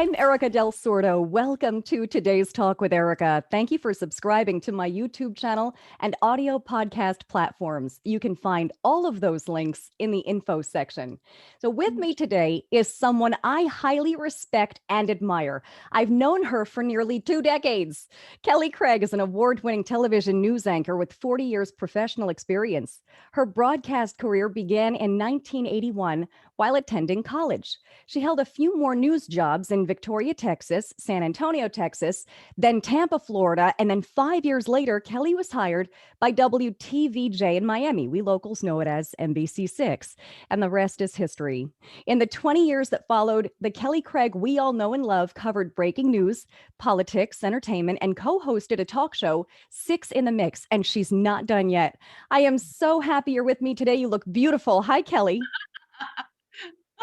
I'm Erika Del Sordo. Welcome to today's Talk with Erika. Thank you for subscribing to my YouTube channel and audio podcast platforms. You can find all of those links in the info section. So, with me today is someone I highly respect and admire. I've known her for nearly 2 decades. Kelly Craig is an award winning television news anchor with 40 years professional experience. Her broadcast career began in 1981 while attending college. She held a few more news jobs in Victoria, Texas, San Antonio, Texas, then Tampa, Florida, and then 5 years later, Kelly was hired by WTVJ in Miami. We locals know it as NBC6, and the rest is history. In the 20 years that followed, the Kelly Craig we all know and love covered breaking news, politics, entertainment, and co-hosted a talk show, Six in the Mix, and she's not done yet. I am so happy you're with me today. You look beautiful. Hi, Kelly.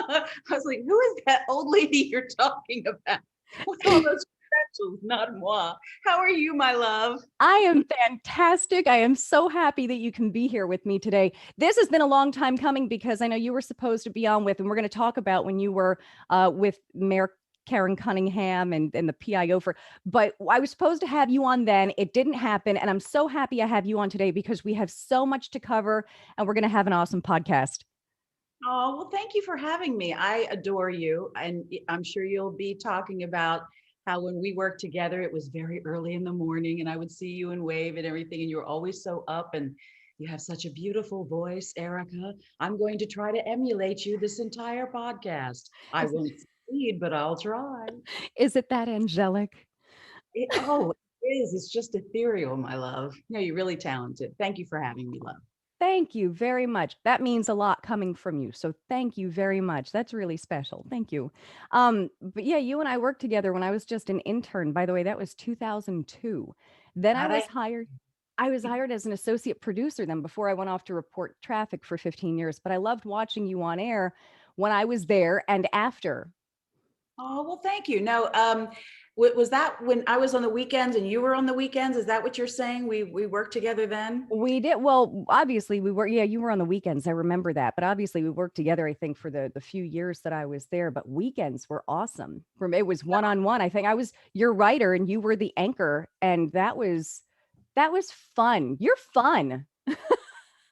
I was like, who is that old lady you're talking about with all those credentials? Not moi. How are you, my love? I am fantastic. I am so happy that you can be here with me today. This has been a long time coming because I know you were supposed to be on with, and we're going to talk about when you were with Mayor Karen Cunningham and the PIO but I was supposed to have you on then. It didn't happen. And I'm so happy I have you on today because we have so much to cover and we're going to have an awesome podcast. Oh, well, thank you for having me. I adore you. And I'm sure you'll be talking about how when we worked together, it was very early in the morning and I would see you and wave and everything. And you're always so up and you have such a beautiful voice, Erica. I'm going to try to emulate you this entire podcast. I Is, won't succeed, but I'll try. is it that angelic? It is. It's just ethereal, my love. No, you're really talented. Thank you for having me, love. Thank you very much. That means a lot coming from you. So thank you very much. That's really special. Thank you. But yeah, you and I worked together when I was just an intern. By the way, that was 2002. Then I How'd I? was hired. I was hired as an associate producer then before I went off to report traffic for 15 years. But I loved watching you on air when I was there and after. Oh, well, thank you. No, was that when I was on the weekends and you were on the weekends? Is that what you're saying? We worked together then? We did. Well, obviously we were, yeah, you were on the weekends. I remember that. But obviously we worked together, I think, for the few years that I was there. But weekends were awesome. From it was one-on-one. I think I was your writer and you were the anchor. And that was fun. You're fun.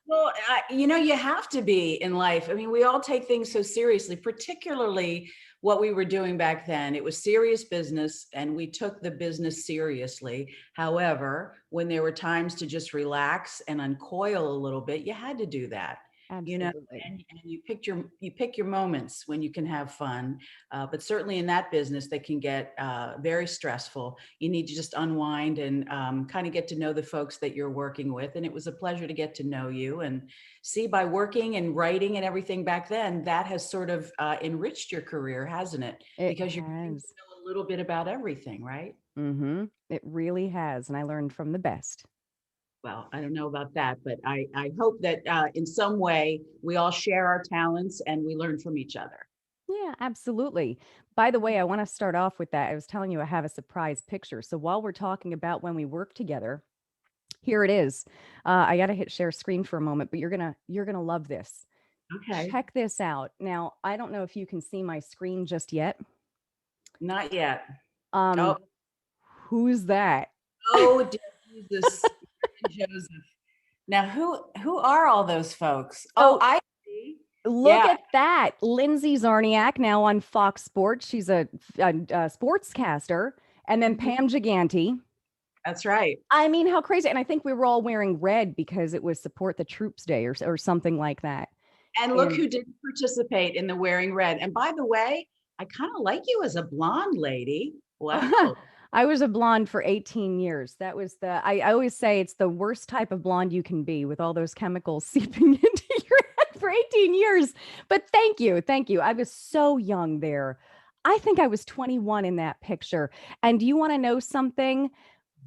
Well, you have to be in life. I mean, we all take things so seriously, particularly what we were doing back then. It was serious business and we took the business seriously. However, when there were times to just relax and uncoil a little bit, you had to do that. You know, Absolutely. and you pick your moments when you can have fun. But certainly in that business, they can get very stressful. You need to just unwind and kind of get to know the folks that you're working with. And it was a pleasure to get to know you and see by working and writing and everything back then, that has sort of enriched your career, hasn't it? It Because you're getting to has. know a little bit about everything, right? It really has. And I learned from the best. Well, I don't know about that, but I hope that in some way we all share our talents and we learn from each other. Yeah, absolutely. By the way, I want to start off with that. I was telling you I have a surprise picture. So while we're talking about when we work together, here it is. I got to hit share screen for a moment, but you're gonna love this. Okay, Check this out. Now, I don't know if you can see my screen just yet. not yet. Um, Oh, who's that? oh, dear Jesus, Mary and Joseph. Now, who are all those folks? Oh, So I see. look Yeah, at that. Lindsay Zarniak now on Fox Sports. She's a sportscaster. And then mhm, Pam Giganti. that's right. I mean, how crazy. And I think we were all wearing red because it was Support the Troops Day or something like that. And look And who didn't participate in the wearing red. And by the way, I kind of like you as a blonde lady. Wow. I was a blonde for 18 years. That was I always say it's the worst type of blonde you can be with all those chemicals seeping into your head for 18 years. But thank you. Thank you. I was so young there. I think I was 21 in that picture. And do you want to know something?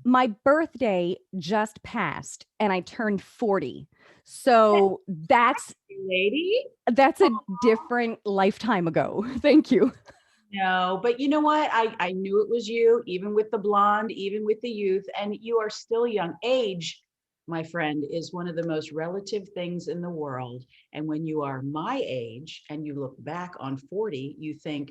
My birthday just passed and I turned 40. So Lady. that's a different lifetime ago. Thank you. No, but you know what? I knew it was you, even with the blonde, even with the youth, and you are still young. Age, my friend, is one of the most relative things in the world. And when you are my age and you look back on 40, you think,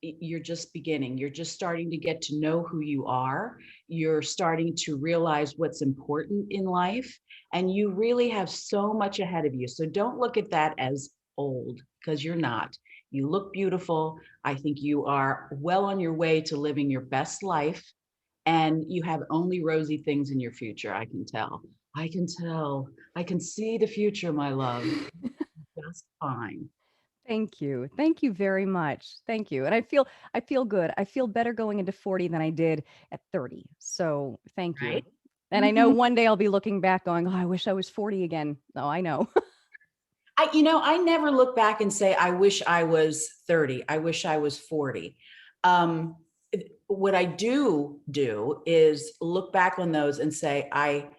you're just beginning. You're just starting to get to know who you are. You're starting to realize what's important in life. And you really have so much ahead of you. So don't look at that as old, because you're not. You look beautiful. I think you are well on your way to living your best life. And you have only rosy things in your future. I can tell. I can tell. I can see the future, my love. Just fine. Thank you. Thank you very much. Thank you. And I feel good. I feel better going into 40 than I did at 30. So, thank you. Right? And I know Mhm. one day I'll be looking back going, "Oh, I wish I was 40 again." Oh, I know. I never look back and say, I wish I was 30. I wish I was 40. Um, what I do is look back on those and say, I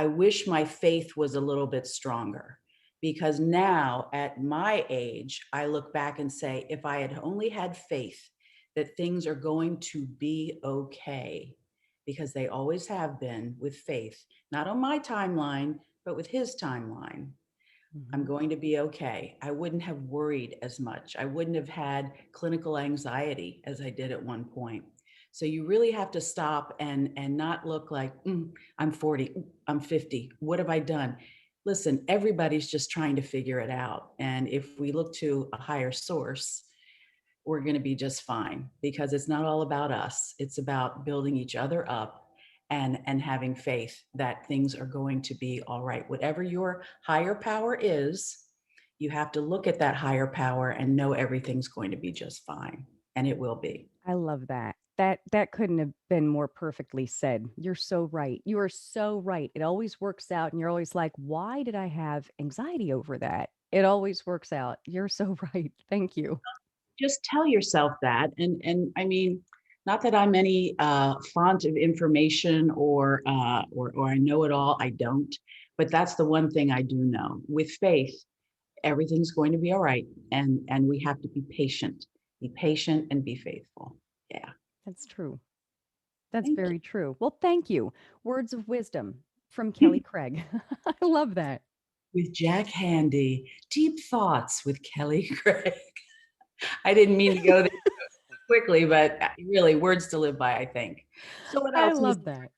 wish my faith was a little bit stronger, because now at my age, I look back and say, if I had only had faith that things are going to be okay, because they always have been with faith, not on my timeline, but with his timeline. I'm Mhm. going to be okay. I wouldn't have worried as much. I wouldn't have had clinical anxiety as I did at one point. So you really have to stop and not look like, I'm 40, I'm 50. What have I done? Listen, everybody's just trying to figure it out. And if we look to a higher source, we're going to be just fine, because it's not all about us. It's about building each other up and having faith that things are going to be all right. Whatever your higher power is, you have to look at that higher power and know everything's going to be just fine, and it will be. I love that. That couldn't have been more perfectly said. You're so right. You are so right. It always works out and you're always like, "Why did I have anxiety over that?" It always works out. You're so right. Thank you. Just tell yourself that. And I mean, not that I'm any font of information or I know it all. I don't. But that's the one thing I do know. With faith, everything's going to be all right, and we have to be patient and be faithful. Yeah. That's true. That's Thank very true. Well, thank you. Words of wisdom from Kelly you. Craig. I love that. With Jack Handy, deep thoughts with Kelly Craig. I didn't mean to go there quickly, but really, words to live by, I think. So what I else? love that.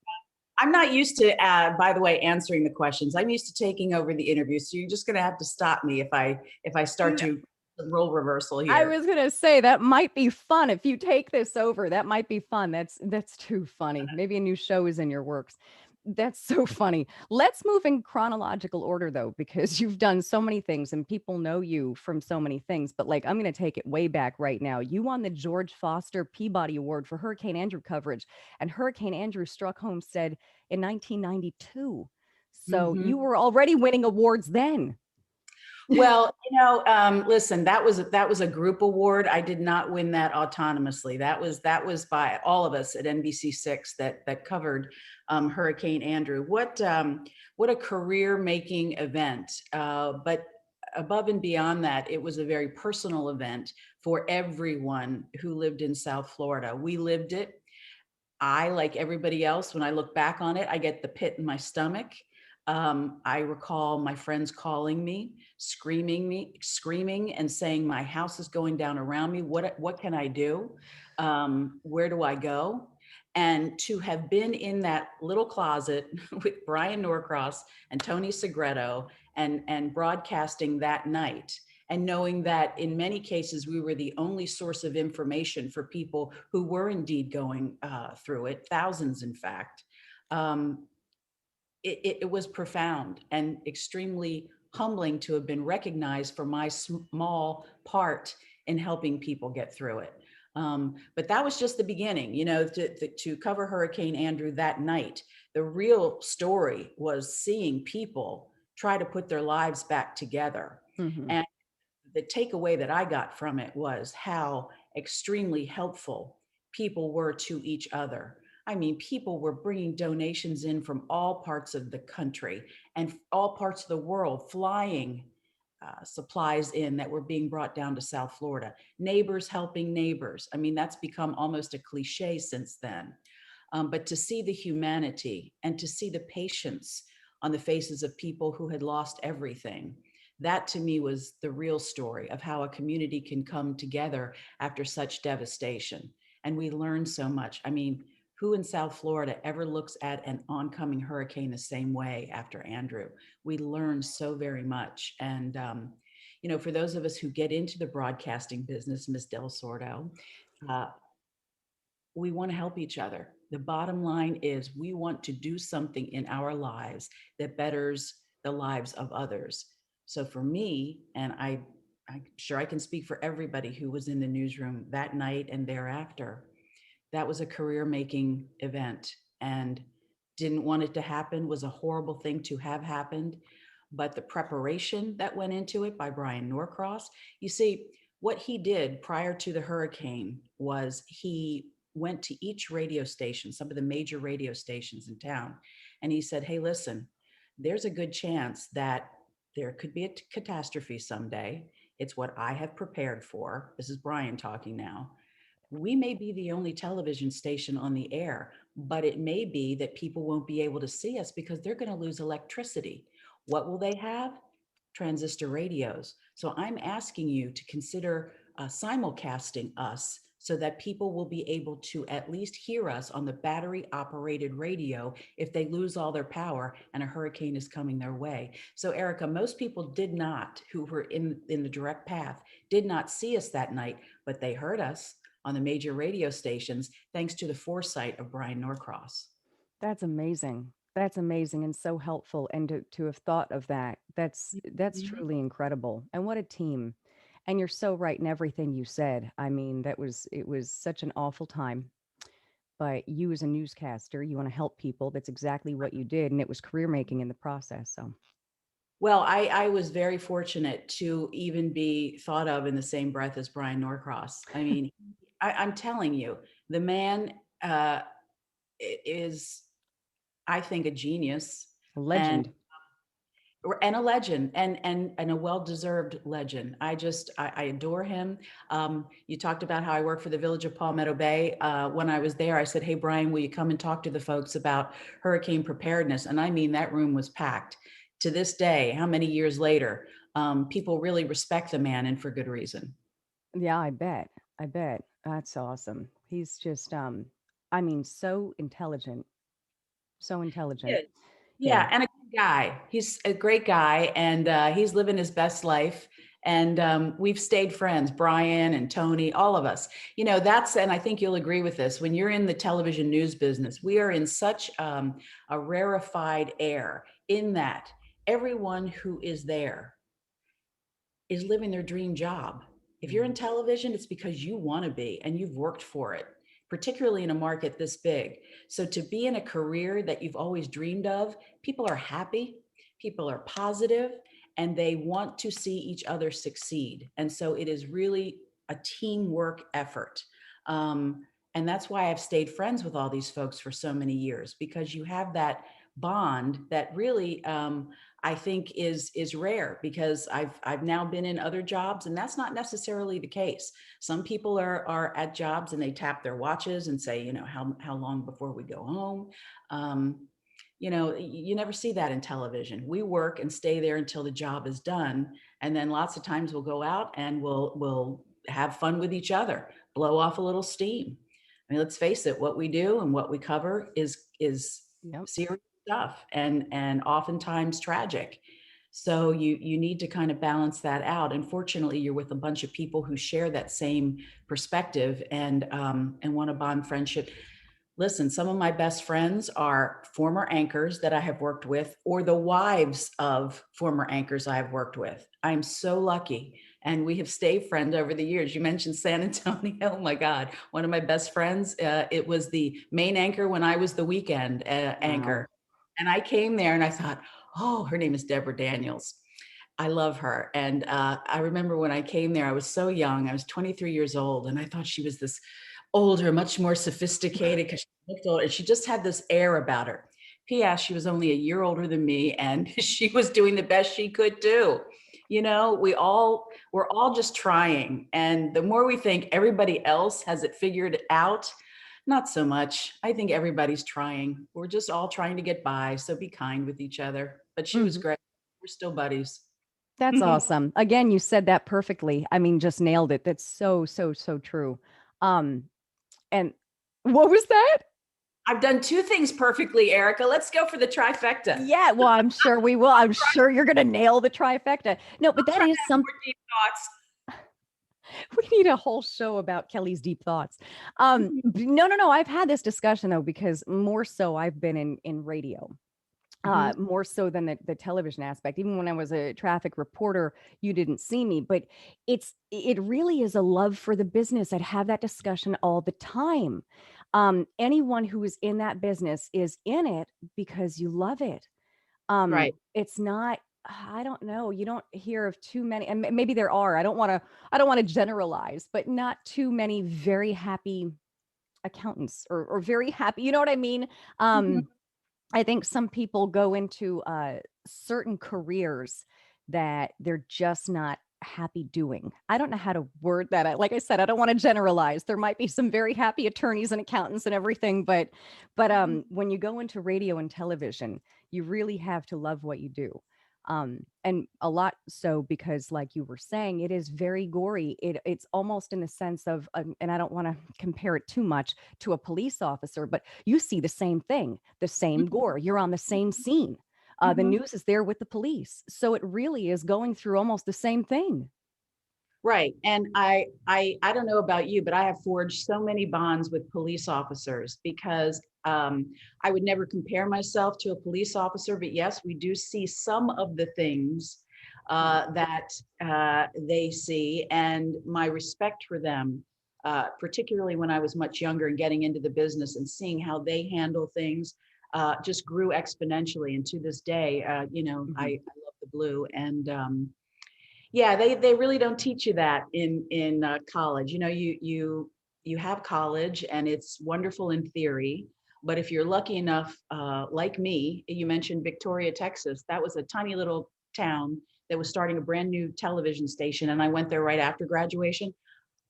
I'm not used to, by the way, answering the questions. I'm used to taking over the interview, so you're just going to have to stop me if I start No, to role reversal I here. was gonna say that might be fun if you take this over. That might be fun. That's too funny. Maybe a new show is in your works. That's so funny. Let's move in chronological order though, because you've done so many things and people know you from so many things. But like, I'm going to take it way back right now. You won the George Foster Peabody Award for Hurricane Andrew coverage, and Hurricane Andrew struck Homestead in 1992. So Hmm. you were already winning awards then. Well, listen, that was a group award. I did not win that autonomously. That was by all of us at NBC6 that covered Hurricane Andrew. What a career making event! But above and beyond that, it was a very personal event for everyone who lived in South Florida. We lived it. I, like everybody else, when I look back on it, I get the pit in my stomach. I recall my friends calling me, screaming and saying, "My house is going down around me. What can I do? Where do I go?" And to have been in that little closet with Brian Norcross and Tony Segreto and broadcasting that night, and knowing that in many cases we were the only source of information for people who were indeed going through it, thousands in fact. um, it was profound and extremely humbling to have been recognized for my small part in helping people get through it. But that was just the beginning, to cover Hurricane Andrew that night. The real story was seeing people try to put their lives back together. Mhm. And the takeaway that I got from it was how extremely helpful people were to each other. I mean, people were bringing donations in from all parts of the country and all parts of the world, flying supplies in that were being brought down to South Florida. Neighbors helping neighbors. I mean, that's become almost a cliche since then. But to see the humanity and to see the patience on the faces of people who had lost everything, That to me was the real story of how a community can come together after such devastation. And we learned so much. I mean, who in South Florida ever looks at an oncoming hurricane the same way after Andrew? We learned so very much. And, for those of us who get into the broadcasting business, Ms. Del Sordo, uh, we want to help each other. The bottom line is we want to do something in our lives that betters the lives of others. So for me, and I'm sure I can speak for everybody who was in the newsroom that night and thereafter, that was a career making event, and didn't want it to happen, was a horrible thing to have happened. But the preparation that went into it by Brian Norcross, you see, what he did prior to the hurricane was he went to each radio station, some of the major radio stations in town, and he said, hey, listen, there's a good chance that there could be a catastrophe someday. It's what I have prepared for. This is Brian talking now. We may be the only television station on the air, but it may be that people won't be able to see us because they're going to lose electricity. What will they have? Transistor radios. So I'm asking you to consider simulcasting us so that people will be able to at least hear us on the battery operated radio if they lose all their power and a hurricane is coming their way. So Erika, most people did not, who were in the direct path, did not see us that night, but they heard us on the major radio stations, thanks to the foresight of Brian Norcross. That's amazing. That's amazing and so helpful. And to have thought of that, that's Mhm. truly incredible. And what a team. And you're so right in everything you said. I mean, it was such an awful time. But you as a newscaster, you want to help people. That's exactly what you did. And it was career making in the process. So Well, I was very fortunate to even be thought of in the same breath as Brian Norcross. I mean, I'm telling you, the man is, I think, a genius. a And legend. and a legend, and a well-deserved legend. I adore him. You talked about how I work for the Village of Palmetto Bay. When I was there, I said, hey, Brian, will you come and talk to the folks about hurricane preparedness? And I mean, that room was packed. To this day, how many years later, people really respect the man, and for good reason. Yeah, I bet. I bet. That's awesome. He's just I mean, so intelligent. So intelligent. Yeah. Yeah. Yeah, and a good guy. He's a great guy, and he's living his best life. And we've stayed friends, Brian and Tony, all of us. That's, and I think you'll agree with this, when you're in the television news business, we are in such a rarefied air in that everyone who is there is living their dream job. If you're in Yeah. television, it's because you want to be and you've worked for it, particularly in a market this big. So to be in a career that you've always dreamed of, people are happy, people are positive, and they want to see each other succeed. And so it is really a teamwork effort. And that's why I've stayed friends with all these folks for so many years, because you have that bond that really I think is rare, because I've now been in other jobs and that's not necessarily the case. Some people are at jobs and they tap their watches and say, how long before we go home. You never see that in television. We work and stay there until the job is done, and then lots of times we'll go out and we'll have fun with each other, blow off a little steam. I mean, let's face it, what we do and what we cover is Yep. serious stuff, and oftentimes tragic. So you need to kind of balance that out. And fortunately, you're with a bunch of people who share that same perspective, and want to bond friendship. Listen, some of my best friends are former anchors that I have worked with, or the wives of former anchors I have worked with. I'm so lucky. And we have stayed friends over the years. You mentioned San Antonio. Oh my God. One of my best friends, it was the main anchor when I was the weekend Wow. anchor. And I came there and I thought, oh, her name is Deborah Daniels. I love her. And I remember when I came there, I was so young. I was 23 years old. And I thought she was this older, much more sophisticated, because she looked older. And she just had this air about her. P.S. She was only a year older than me, and she was doing the best she could do. We're all just trying. And the more we think everybody else has it figured out, not so much. I think everybody's trying. We're just all trying to get by. So be kind with each other. But she was Mhm. great. We're still buddies. That's awesome. Again, you said that perfectly. I mean, just nailed it. That's so, so, so true. Um, and what was that? I've done two things perfectly, Erica. Let's go for the trifecta. Yeah, well, I'm sure we will. I'm sure you're going to nail the trifecta. No, but I'll that try to is have some. more deep thoughts. We need a whole show about Kelly's deep thoughts. No, no, no. I've had this discussion though, because more so I've been in radio. Mm-hmm. More so than the television aspect. Even when I was a traffic reporter, you didn't see me, but it really is a love for the business. I'd have that discussion all the time. Anyone who is in that business is in it because you love it. Right. It's not, I don't know, you don't hear of too many, and maybe there are. I don't want to generalize, but not too many very happy accountants or very happy, you know what I mean? Mhm. I think some people go into certain careers that they're just not happy doing. I don't know how to word that. Like I said, I don't want to generalize. There might be some very happy attorneys and accountants and everything, but when you go into radio and television, you really have to love what you do. And a lot so because, like you were saying, it is very gory. It's almost in the sense of, and I don't want to compare it too much to a police officer, but you see the same thing, the same Mhm. gore. You're on the same scene. The Mhm. news is there with the police, so it really is going through almost the same thing. Right. And I don't know about you, but I have forged so many bonds with police officers because I would never compare myself to a police officer. But yes, we do see some of the things that they see, and my respect for them, particularly when I was much younger and getting into the business and seeing how they handle things, just grew exponentially. And to this day, I Mhm. love the blue and. Yeah, they really don't teach you that in college. You have college and it's wonderful in theory, but if you're lucky enough, like me, you mentioned Victoria, Texas. That was a tiny little town that was starting a brand new television station, and I went there right after graduation.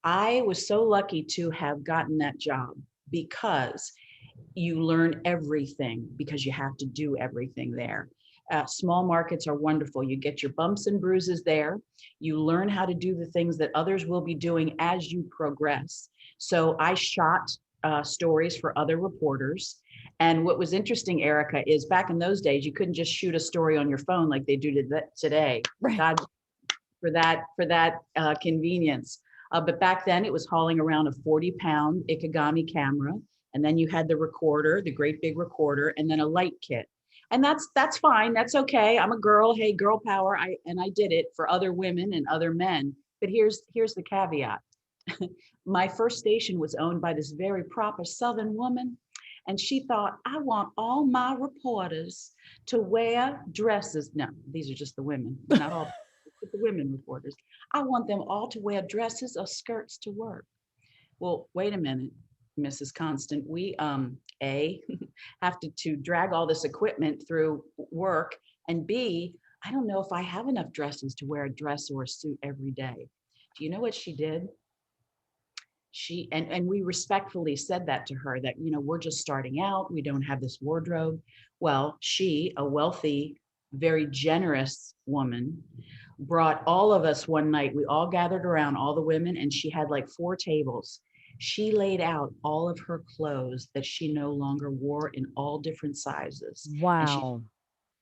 I was so lucky to have gotten that job because you learn everything because you have to do everything there. Small markets are wonderful. You get your bumps and bruises there. You learn how to do the things that others will be doing as you progress. So I shot stories for other reporters. And what was interesting, Erica, is back in those days, you couldn't just shoot a story on your phone like they do today. Right. God for that convenience. But back then, it was hauling around a 40-pound Ikegami camera, and then you had the recorder, the great big recorder, and then a light kit. And that's fine. That's okay. I'm a girl. Hey, girl power. I did it for other women and other men. But here's the caveat. My first station was owned by this very proper Southern woman. And she thought, I want all my reporters to wear dresses. No, these are just the women, not all the women reporters. I want them all to wear dresses or skirts to work. Well, wait a minute, Mrs. Constant. We A have to drag all this equipment through work, and B, I don't know if I have enough dresses to wear a dress or a suit every day. Do you know what she did? And we respectfully said that to her that we're just starting out, we don't have this wardrobe. Well, she, a wealthy, very generous woman, brought all of us one night. We all gathered around, all the women, and she had like 4 tables. She laid out all of her clothes that she no longer wore in all different sizes, and she, Wow.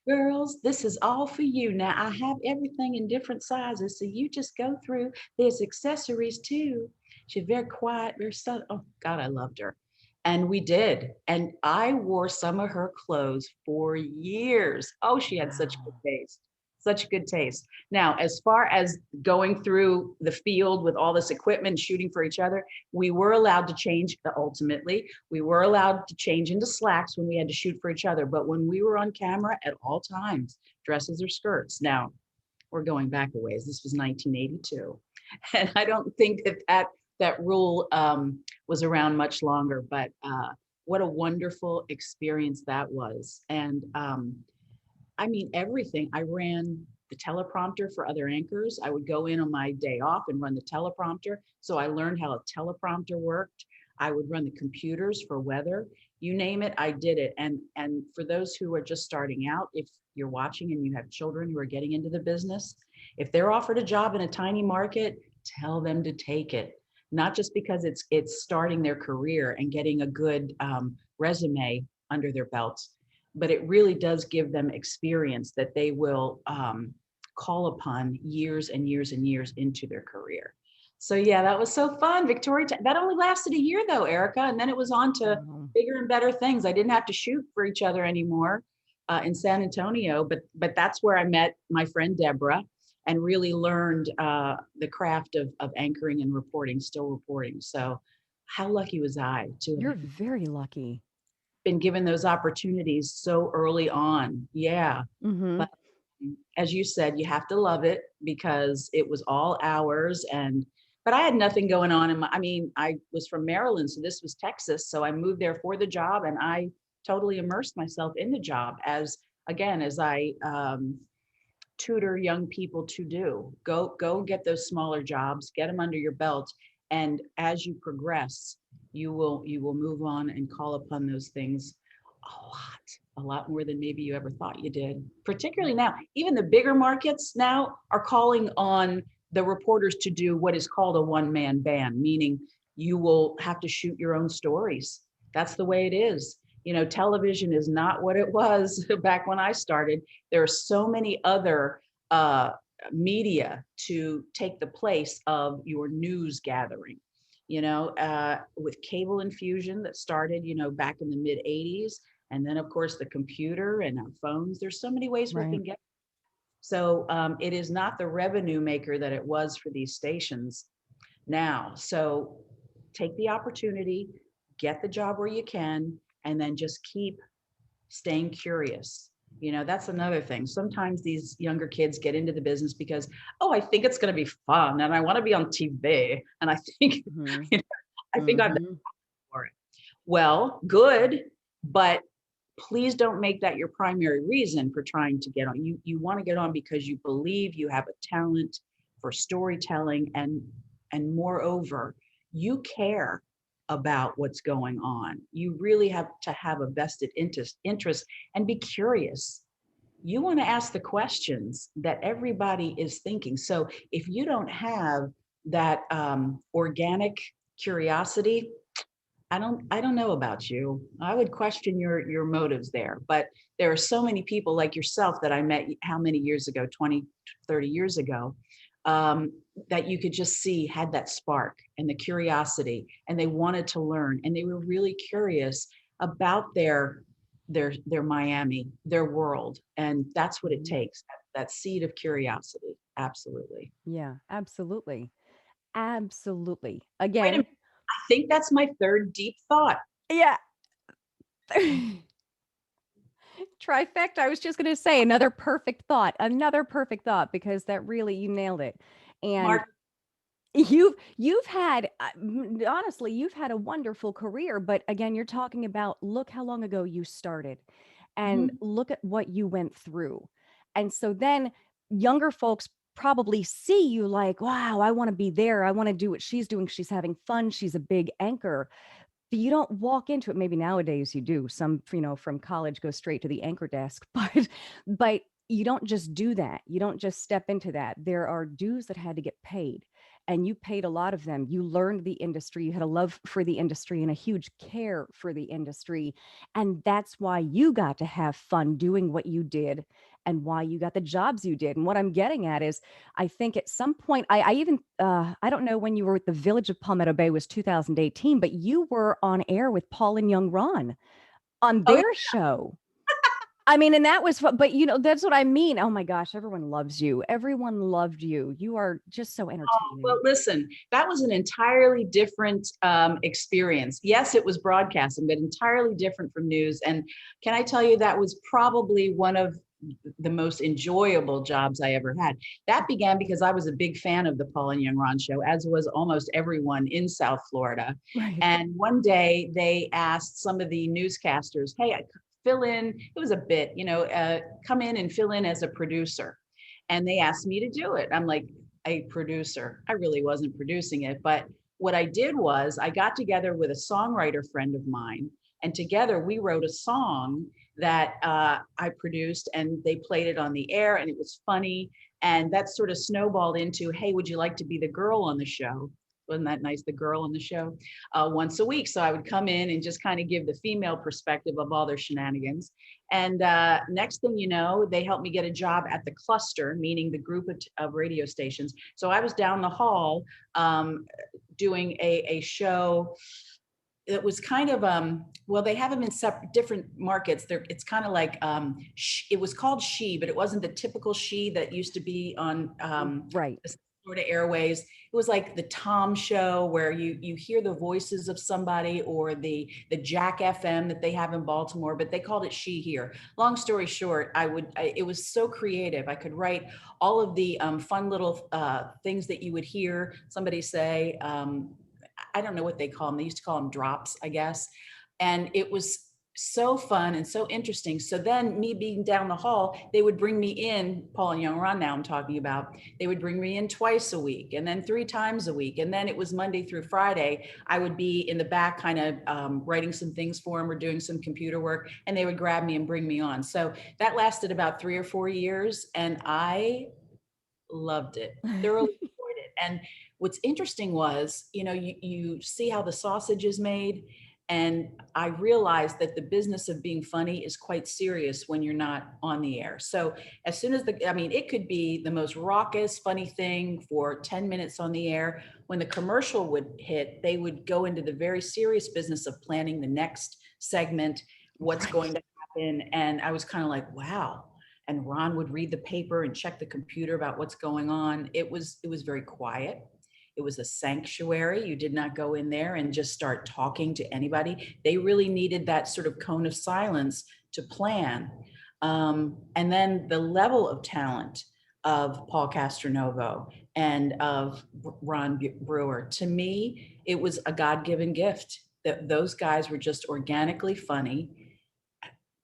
girls, this is all for you. Now I have everything in different sizes, so you just go through. There's accessories too. She's very quiet, very subtle. Oh God, I loved her. And we did. And I wore some of her clothes for years. Oh, she had such good Wow. taste. Such good taste. Now, as far as going through the field with all this equipment, shooting for each other, we were allowed to change ultimately. We were allowed to change into slacks when we had to shoot for each other. But when we were on camera at all times, dresses or skirts. Now, we're going back a ways. This was 1982. And I don't think that rule was around much longer, but what a wonderful experience that was. And I mean, everything. I ran the teleprompter for other anchors. I would go in on my day off and run the teleprompter. So I learned how a teleprompter worked. I would run the computers for weather. You name it, I did it. And for those who are just starting out, if you're watching and you have children who are getting into the business, If they're offered a job in a tiny market, tell them to take it. Not just because it's starting their career and getting a good resume under their belts, but it really does give them experience that they will call upon years and years and years into their career. So yeah, that was so fun. Victoria, that only lasted a year though, Erica, and then it was on to bigger and better things. I didn't have to shoot for each other anymore in San Antonio, but that's where I met my friend Deborah and really learned the craft of anchoring and reporting, still reporting. So how lucky was I to You're have very lucky. been given those opportunities so early on. Yeah. Mm-hmm. But as you said, you have to love it because it was all hours but I had nothing going on I mean, I was from Maryland, so this was Texas. So I moved there for the job and I totally immersed myself in the job as I tutor young people to do. Go get those smaller jobs, get them under your belt. And as you progress, you will move on and call upon those things a lot more than maybe you ever thought you did. Particularly now, even the bigger markets now are calling on the reporters to do what is called a one-man band, meaning you will have to shoot your own stories. That's the way it is. You know, television is not what it was back when I started. There are so many other media to take the place of your news gathering. You know, with cable infusion that started, back in the mid 80s. And then, of course, the computer and our phones. There's so many ways we Right. can get. So it is not the revenue maker that it was for these stations now. So take the opportunity, get the job where you can, and then just keep staying curious. That's another thing. Sometimes these younger kids get into the business because, oh, I think it's going to be fun and I want to be on TV. And I think, Mm-hmm. I think I'm Mm-hmm. for it. Well, good, but please don't make that your primary reason for trying to get on. You want to get on because you believe you have a talent for storytelling and moreover, you care about what's going on. You really have to have a vested interest and be curious. You want to ask the questions that everybody is thinking. So if you don't have that organic curiosity, I don't know about you. I would question your motives there. But there are so many people like yourself that I met how many years ago, 20, 30 years ago, that you could just see had that spark and the curiosity, and they wanted to learn, and they were really curious about their Miami, their world. And that's what it takes, that seed of curiosity. Absolutely. Yeah, absolutely. Absolutely. Wait a Again, minute. I think that's my third deep thought. yeah. Trifecta. I was just going to say another perfect thought, because that really, you nailed it. And Mark, you've had honestly, you've had a wonderful career, but again, you're talking about, look how long ago you started and mhm. look at what you went through. And so then younger folks probably see you like, wow, I want to be there. I want to do what she's doing. She's having fun. She's a big anchor. But you don't walk into it. Maybe nowadays you do. Some, from college go straight to the anchor desk, but you don't just do that. You don't just step into that. There are dues that had to get paid, and you paid a lot of them. You learned the industry. You had a love for the industry and a huge care for the industry. And that's why you got to have fun doing what you did and why you got the jobs you did. And what I'm getting at is, I think at some point, I even, I don't know when you were with the Village of Palmetto Bay, was 2018, but you were on air with Paul and Young Ron on Oh, their show. I mean, and that was what, but that's what I mean. Oh my gosh, everyone loves you. Everyone loved you. You are just so well, entertaining. listen, that was an entirely different experience. Yes, it was broadcasting, but entirely different from news. And can I tell you, that was probably one of the most enjoyable jobs I ever had. That began because I was a big fan of the Paul and Young Ron show, as was almost everyone in South Florida. Right. And one day they asked some of the newscasters, hey, I fill in, it was a bit, come in and fill in as a producer. And they asked me to do it. I'm like, a producer. I really wasn't producing it, but what I did was I got together with a songwriter friend of mine, and together we wrote a song that I produced, and they played it on the air, and it was funny. And that sort of snowballed into, hey, would you like to be the girl on the show? Wasn't that nice? The girl on the show once a week. So I would come in and just kind of give the female perspective of all their shenanigans. And next thing you know, they helped me get a job at the cluster, meaning the group of radio stations. So I was down the hall doing a show. It was kind of well, they have them in separate different markets. It's kind of like it was called She, but it wasn't the typical She that used to be on Right. the Florida Airways. It was like the Tom show where you hear the voices of somebody, or the Jack FM that they have in Baltimore, but they called it She here. Long story short, it was so creative. I could write all of the fun little things that you would hear somebody say. I don't know what they call them. They used to call them drops, I guess. And it was so fun and so interesting. So then, me being down the hall, they would bring me in, Paul and Young Ron now I'm talking about, they would bring me in twice a week, and then 3 times a week. And then it was Monday through Friday. I would be in the back kind of writing some things for them or doing some computer work, and they would grab me and bring me on. So that lasted about 3 or 4 years, and I loved it, thoroughly enjoyed it. And what's interesting was, you see how the sausage is made. And I realized that the business of being funny is quite serious when you're not on the air. So as soon as it could be the most raucous, funny thing for 10 minutes on the air. When the commercial would hit, they would go into the very serious business of planning the next segment, what's going to happen. And I was kind of like, wow. And Ron would read the paper and check the computer about what's going on. It was very quiet. It was a sanctuary. You did not go in there and just start talking to anybody. They really needed that sort of cone of silence to plan. And then the level of talent of Paul Castronovo and of Ron Brewer, to me, it was a God-given gift. That those guys were just organically funny,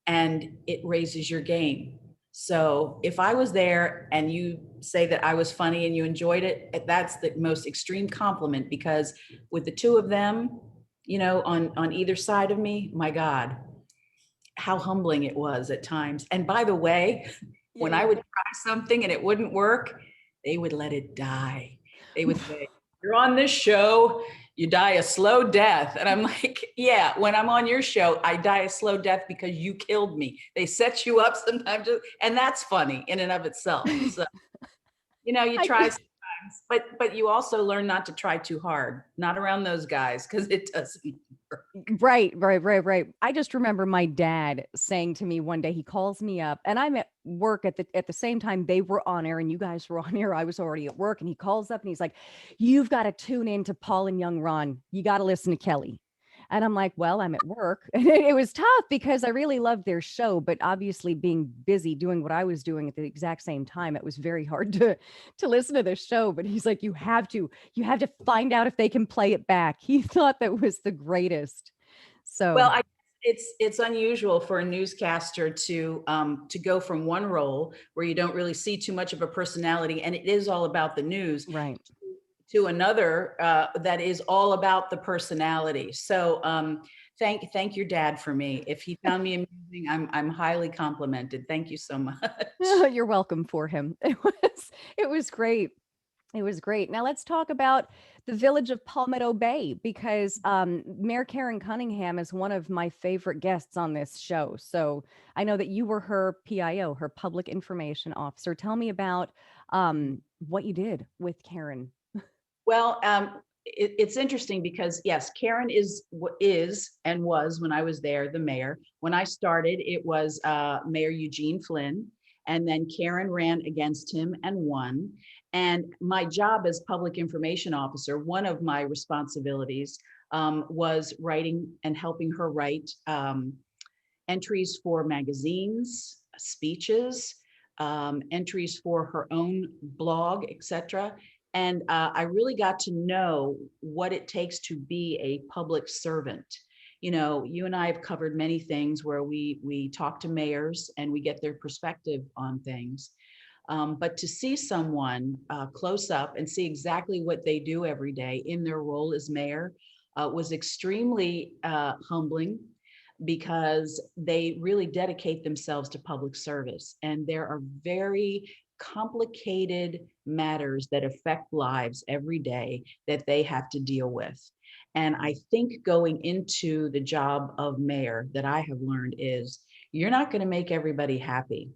and it raises your game. So if I was there and you say that I was funny and you enjoyed it, that's the most extreme compliment, because with the two of them, on either side of me, my God, how humbling it was at times. And by the way, when I would try something and it wouldn't work, they would let it die. They would say, "You're on this show, you die a slow death." And I'm like, yeah, when I'm on your show, I die a slow death because you killed me. They set you up sometimes, and that's funny in and of itself. So, you try sometimes, but you also learn not to try too hard, not around those guys, because it doesn't work. Right. I just remember my dad saying to me one day, he calls me up and I'm at work at the same time they were on air and you guys were on air. I was already at work, and he calls up and he's like, "You've got to tune in to Paul and Young Ron. You got to listen to Kelly." And I'm like, "Well, I'm at work." And it was tough because I really loved their show, but obviously being busy doing what I was doing at the exact same time, it was very hard to listen to the show. But he's like, you have to find out if they can play it back. He thought that was the greatest. So, Well, it's unusual for a newscaster to go from one role where you don't really see too much of a personality, and it is all about the news, right. to another that is all about the personality. So thank your dad for me. If he found me amusing, I'm highly complimented. Thank you so much. You're welcome for him. It was great. It was great. Now let's talk about the village of Palmetto Bay, because Mayor Karen Cunningham is one of my favorite guests on this show. So I know that you were her PIO, her public information officer. Tell me about what you did with Karen. Well, it's interesting because yes, Karen is and was, when I was there, the mayor. When I started, it was Mayor Eugene Flynn, and then Karen ran against him and won. And my job as public information officer, one of my responsibilities was writing and helping her write entries for magazines, speeches, entries for her own blog, etc. And I really got to know what it takes to be a public servant. You and I have covered many things where we talk to mayors and we get their perspective on things. But to see someone close up and see exactly what they do every day in their role as mayor was extremely humbling, because they really dedicate themselves to public service. And there are very complicated matters that affect lives every day that they have to deal with. And I think going into the job of mayor, that I have learned is you're not going to make everybody happy.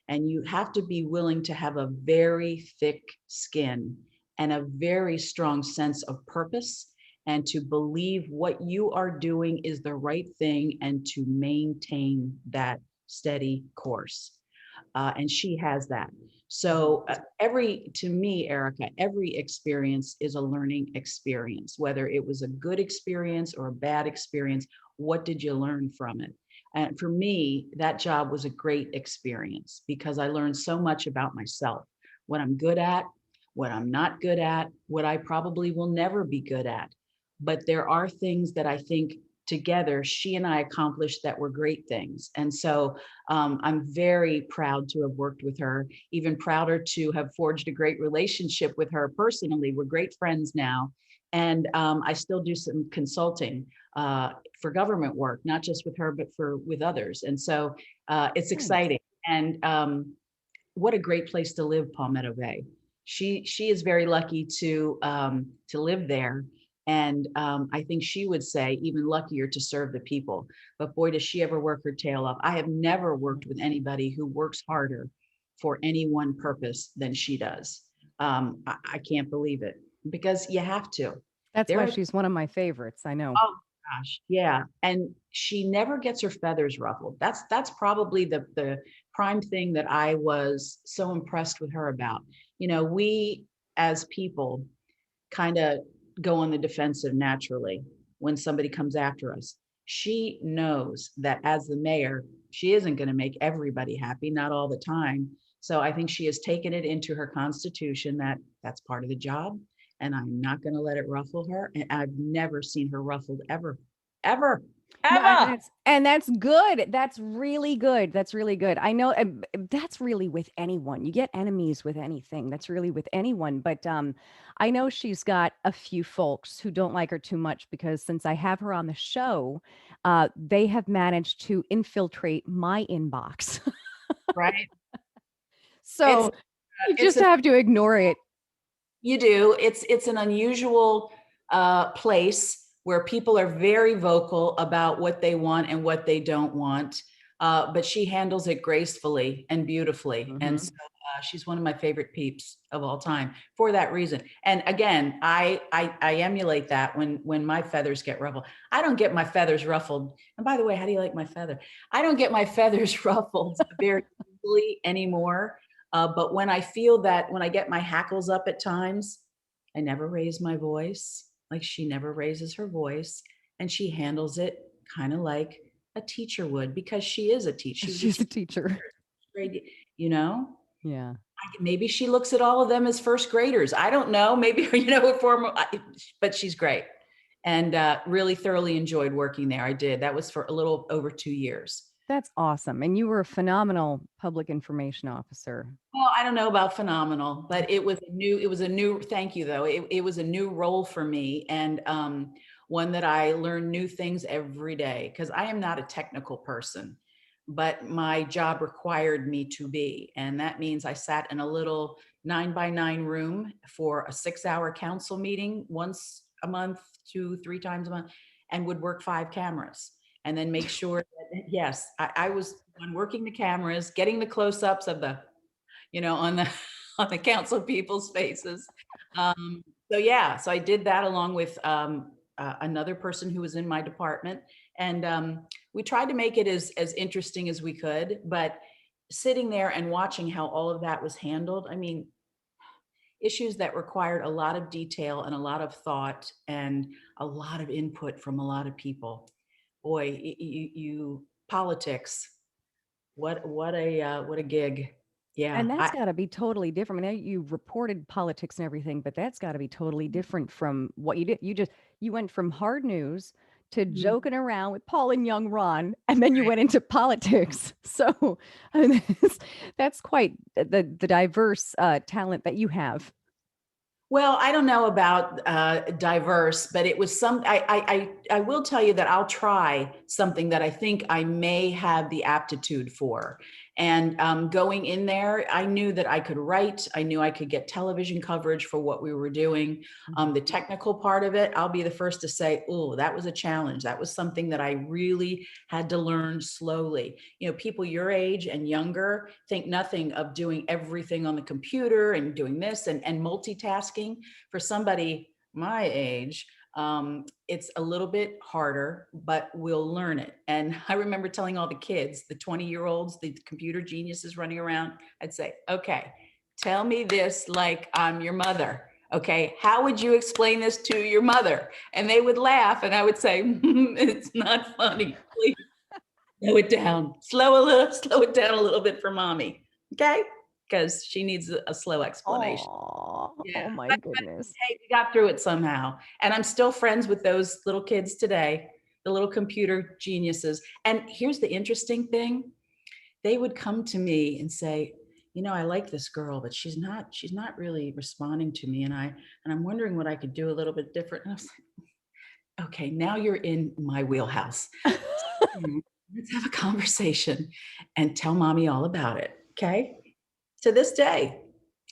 And you have to be willing to have a very thick skin and a very strong sense of purpose, and to believe what you are doing is the right thing and to maintain that steady course. And she has that. So to me, Erica, every experience is a learning experience, whether it was a good experience or a bad experience. What did you learn from it? And for me, that job was a great experience because I learned so much about myself, what I'm good at, what I'm not good at, what I probably will never be good at. But there are things that I think together she and I accomplished that were great things. And so I'm very proud to have worked with her, even prouder to have forged a great relationship with her personally. We're great friends now. And I still do some consulting for government work, not just with her, but with others. And so it's Nice. exciting. And what a great place to live, Palmetto Bay. She is very lucky to live there. And I think she would say even luckier to serve the people. But boy, does she ever work her tail off. I have never worked with anybody who works harder for any one purpose than she does. I can't believe it because you have to. That's There why are, she's one of my favorites. I know. oh gosh, yeah. And she never gets her feathers ruffled. That's probably the prime thing that I was so impressed with her about. You know, we as people kind of go on the defensive naturally when somebody comes after us. She knows that as the mayor, she isn't going to make everybody happy, not all the time. So I think she has taken it into her constitution that that's part of the job. And I'm not going to let it ruffle her. And I've never seen her ruffled ever, ever, No, ever. and that's good. That's really good. That's really good. I know that's really with anyone. You get enemies with anything. That's really with anyone. But I know she's got a few folks who don't like her too much because since I have her on the show, they have managed to infiltrate my inbox. Right. It's, So you it's just a have to ignore it. You do. It's an unusual place where people are very vocal about what they want and what they don't want. But she handles it gracefully and beautifully. And so Mhm. she's one of my favorite peeps of all time for that reason. And again, I emulate that when my feathers get ruffled. I don't get my feathers ruffled. And by the way, how do you like my feather? I don't get my feathers ruffled very easily anymore. But when I feel that, when I get my hackles up at times, I never raise my voice. Like she never raises her voice. And she handles it kind of like a teacher would, because she is a teacher. She was a She's a teacher. teacher. Grade, you know, Yeah. maybe she looks at all of them as first graders. I don't know. Maybe, former, but she's great. And really thoroughly enjoyed working there. I did. That was for a little over 2 years. That's awesome. And you were a phenomenal public information officer. Well, I don't know about phenomenal, but it was a new, thank you though. It was a new role for me, and one that I learn new things every day because I am not a technical person, but my job required me to be. And that means I sat in a little 9 by 9 room for a 6 hour council meeting once a month, 2, 3 times a month, and would work 5 cameras and then make sure that, yes, I was on working the cameras, getting the close ups of the on the on the council people's faces. So yeah, so I did that along with another person who was in my department, and we tried to make it as interesting as we could. But sitting there and watching how all of that was handled, I mean, issues that required a lot of detail and a lot of thought and a lot of input from a lot of people. Boy, you politics. What a gig. Yeah, And that's gotta be totally different. I know you reported politics and everything, but that's gotta be totally different from what you did. You went from hard news to Mhm. joking around with Paul and young Ron, and then you went into politics. So, I mean, that's quite the diverse, talent that you have. Well, I don't know about diverse, but it was I will tell you that I'll try something that I think I may have the aptitude for. And going in there, I knew that I could write. I knew I could get television coverage for what we were doing. Mhm. The technical part of it, I'll be the first to say, oh, that was a challenge. That was something that I really had to learn slowly. You know, people your age and younger think nothing of doing everything on the computer and doing this and multitasking. For somebody my age, it's a little bit harder, but we'll learn it. And I remember telling all the kids, the 20-year-olds, the computer geniuses running around, I'd say, okay, tell me this like I'm your mother. Okay, how would you explain this to your mother? And they would laugh, and I would say, it's not funny. Please slow it down. Slow it down a little bit for mommy. Okay, because she needs a slow explanation. Oh, Yeah, oh my but goodness. hey, we got through it somehow, and I'm still friends with those little kids today, the little computer geniuses. And here's the interesting thing: they would come to me and say, "You know, I like this girl, but she's not really responding to me, and I'm wondering what I could do a little bit different." And I was like, "Okay, now you're in my wheelhouse. Mhm. Let's have a conversation and tell mommy all about it." Okay, to this day. I